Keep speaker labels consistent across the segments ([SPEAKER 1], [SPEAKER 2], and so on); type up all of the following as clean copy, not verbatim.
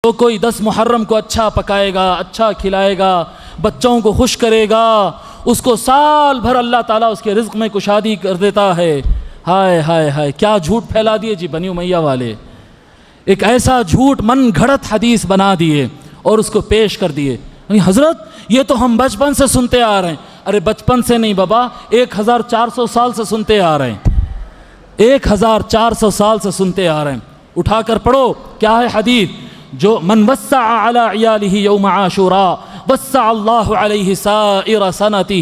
[SPEAKER 1] جو کوئی 10 محرم کو اچھا پکائے گا، اچھا کھلائے گا، بچوں کو خوش کرے گا، اس کو سال بھر اللہ تعالیٰ اس کے رزق میں کشادگی کر دیتا ہے۔ ہائے ہائے ہائے، کیا جھوٹ پھیلا دیے جی بنی امیہ والے، ایک ایسا جھوٹ من گھڑت حدیث بنا دیے اور اس کو پیش کر دیے۔ حضرت یہ تو ہم بچپن سے سنتے آ رہے ہیں۔ ارے بچپن سے نہیں بابا، 1400 سال سے سنتے آ رہے ہیں، 1400 سال سے سنتے آ رہے ہیں۔ اٹھا کر پڑھو کیا ہے حدیث، جو من وسع علی عیالہ یوم عاشوراء وسع اللہ علیہ سائر سنتہ،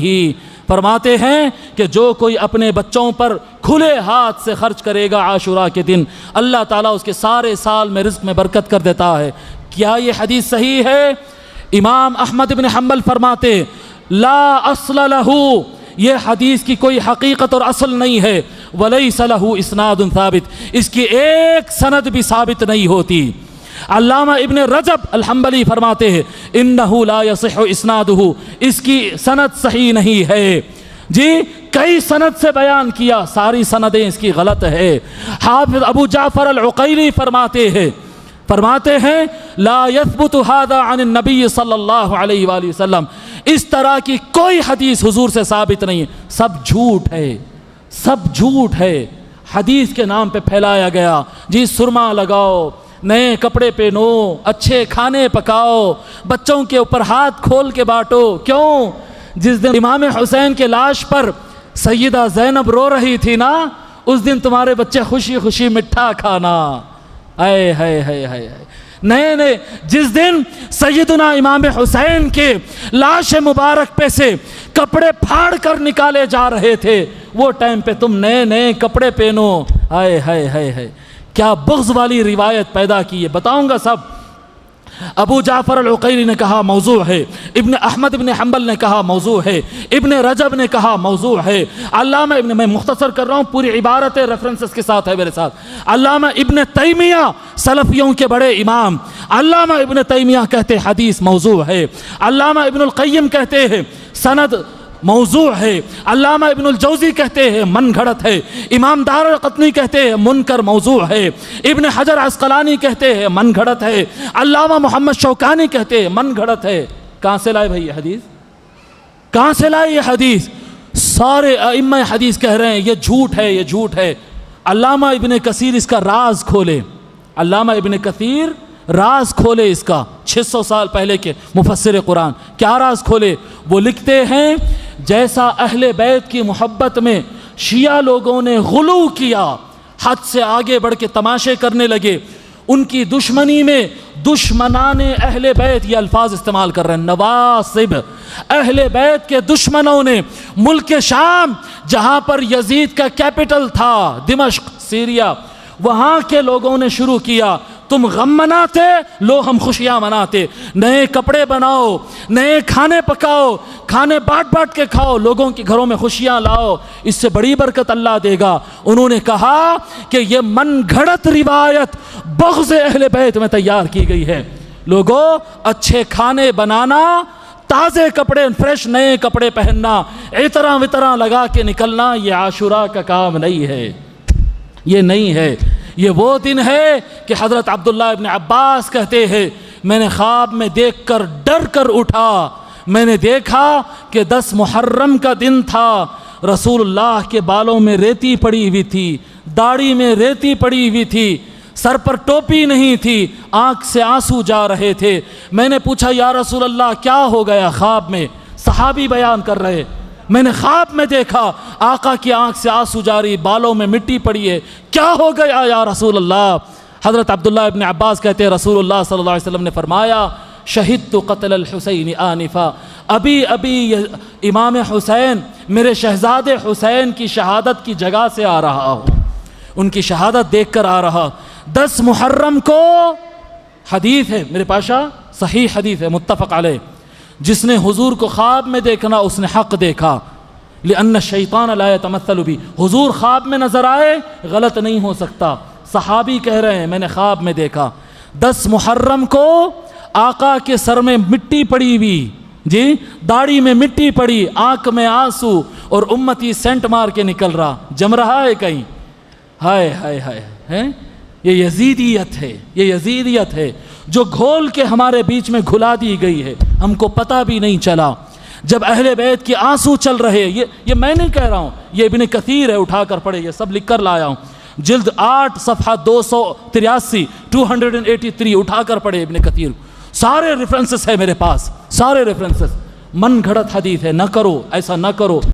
[SPEAKER 1] فرماتے ہیں کہ جو کوئی اپنے بچوں پر کھلے ہاتھ سے خرچ کرے گا عاشوراء کے دن، اللہ تعالیٰ اس کے سارے سال میں رزق میں برکت کر دیتا ہے۔ کیا یہ حدیث صحیح ہے؟ امام احمد بن حنبل فرماتے لا اصل لہ، یہ حدیث کی کوئی حقیقت اور اصل نہیں ہے، ولیس لہ اسناد ثابت، اس کی ایک سند بھی ثابت نہیں ہوتی۔ علامہ ابن رجب الحنبلی فرماتے ہیں انہ لا یصح اسنادہ، اس کی سند صحیح نہیں ہے جی، کئی سند سے بیان کیا، ساری سندیں اس کی غلط ہے۔ حافظ ابو جعفر العقیلی فرماتے ہیں لا یثبت ھذا عن النبی صلی اللہ علیہ وآلہ وسلم، اس طرح کی کوئی حدیث حضور سے ثابت نہیں ہے، سب جھوٹ ہے، سب جھوٹ ہے، حدیث کے نام پہ پھیلایا گیا جی۔ سرما لگاؤ، نئے کپڑے پہنو، اچھے کھانے پکاؤ، بچوں کے اوپر ہاتھ کھول کے بانٹو۔ کیوں؟ جس دن امام حسین کے لاش پر سیدہ زینب رو رہی تھی نا، اس دن تمہارے بچے خوشی خوشی مٹھا کھانا۔ اے ہے ہے نئے جس دن سیدنا امام حسین کے لاش مبارک پہ سے کپڑے پھاڑ کر نکالے جا رہے تھے، وہ ٹائم پہ تم نئے کپڑے پہنو۔ ہائے ہائے ہائے ہائے، کیا بغض والی روایت پیدا کی ہے، بتاؤں گا سب۔ ابو جعفر العقیلی نے کہا موضوع ہے، ابن احمد بن حنبل نے کہا موضوع ہے، ابن رجب نے کہا موضوع ہے، علامہ میں مختصر کر رہا ہوں، پوری عبارت ریفرنسز کے ساتھ ہے میرے ساتھ۔ علامہ ابن تیمیہ سلفیوں کے بڑے امام، علامہ ابن تیمیہ کہتے حدیث موضوع ہے، علامہ ابن القیم کہتے ہیں سند موضوع ہے، علامہ ابن الجوزی کہتے ہیں من گھڑت ہے، امام دارقطنی کہتے ہیں منکر موضوع ہے، ابن حجر عسقلانی کہتے ہیں من گھڑت ہے، علامہ محمد شوکانی کہتے ہیں من گھڑت ہے۔ کہاں سے لائے بھائی یہ حدیث؟ کہاں سے لائے یہ حدیث؟ سارے ائمہ حدیث کہہ رہے ہیں یہ جھوٹ ہے، یہ جھوٹ ہے۔ علامہ ابن کثیر اس کا راز کھولے، علامہ ابن کثیر راز کھولے اس کا، 600 سال پہلے کے مفسر قرآن، کیا راز کھولے؟ وہ لکھتے ہیں جیسا اہل بیت کی محبت میں شیعہ لوگوں نے غلو کیا، حد سے آگے بڑھ کے تماشے کرنے لگے، ان کی دشمنی میں دشمنان اہل بیت یہ الفاظ استعمال کر رہے ہیں، نواصب، اہل بیت کے دشمنوں نے ملک شام جہاں پر یزید کا کیپٹل تھا دمشق سیریا، وہاں کے لوگوں نے شروع کیا تم غم مناتے لو ہم خوشیاں مناتے، نئے کپڑے بناؤ، نئے کھانے پکاؤ، کھانے بانٹ کے کھاؤ، لوگوں کے گھروں میں خوشیاں لاؤ، اس سے بڑی برکت اللہ دے گا۔ انہوں نے کہا کہ یہ من گھڑت روایت بغض اہل بیت میں تیار کی گئی ہے۔ لوگوں، اچھے کھانے بنانا، تازے کپڑے فریش نئے کپڑے پہننا، عطراں وطراں لگا کے نکلنا، یہ عاشوراء کا کام نہیں ہے، یہ نہیں ہے۔ یہ وہ دن ہے کہ حضرت عبداللہ ابن عباس کہتے ہیں میں نے خواب میں دیکھ کر ڈر کر اٹھا، میں نے دیکھا کہ 10 محرم کا دن تھا، رسول اللہ کے بالوں میں ریتی پڑی ہوئی تھی، داڑھی میں ریتی پڑی ہوئی تھی، سر پر ٹوپی نہیں تھی، آنکھ سے آنسو جا رہے تھے۔ میں نے پوچھا یا رسول اللہ کیا ہو گیا؟ خواب میں صحابی بیان کر رہے، میں نے خواب میں دیکھا آقا کی آنکھ سے آنسو جاری، بالوں میں مٹی پڑی ہے، کیا ہو گیا یا رسول اللہ؟ حضرت عبداللہ ابن عباس کہتے ہیں رسول اللہ صلی اللہ علیہ وسلم نے فرمایا شہدت قتل الحسین آنفا، ابھی امام حسین میرے شہزادے حسین کی شہادت کی جگہ سے آ رہا ہوں، ان کی شہادت دیکھ کر آ رہا۔ 10 محرم کو حدیث ہے میرے پاشا، صحیح حدیث ہے متفق علیہ، جس نے حضور کو خواب میں دیکھنا اس نے حق دیکھا، لأن الشیطان لا يتمثل بھی، حضور خواب میں نظر آئے غلط نہیں ہو سکتا۔ صحابی کہہ رہے ہیں میں نے خواب میں دیکھا 10 محرم کو آقا کے سر میں مٹی پڑی ہوئی، جی داڑھی میں مٹی پڑی، آنکھ میں آنسو، اور امتی سینٹ مار کے نکل رہا، جم رہا ہے کہیں۔ ہائے ہائے ہائے، یہ یزیدیت ہے، یہ یزیدیت ہے۔ جو گھول کے ہمارے بیچ میں گھلا دی گئی ہے، ہم کو پتہ بھی نہیں چلا۔ جب اہل بیت کے آنسو چل رہے، یہ میں نہیں کہہ رہا ہوں، یہ ابن کثیر ہے، اٹھا کر پڑھے، یہ سب لکھ کر لایا ہوں، جلد 8 صفحہ 283 283 اٹھا کر پڑھے ابن کثیر، سارے ریفرنسز ہے میرے پاس، سارے ریفرنسز، من گھڑت حدیث ہے، نہ کرو ایسا، نہ کرو۔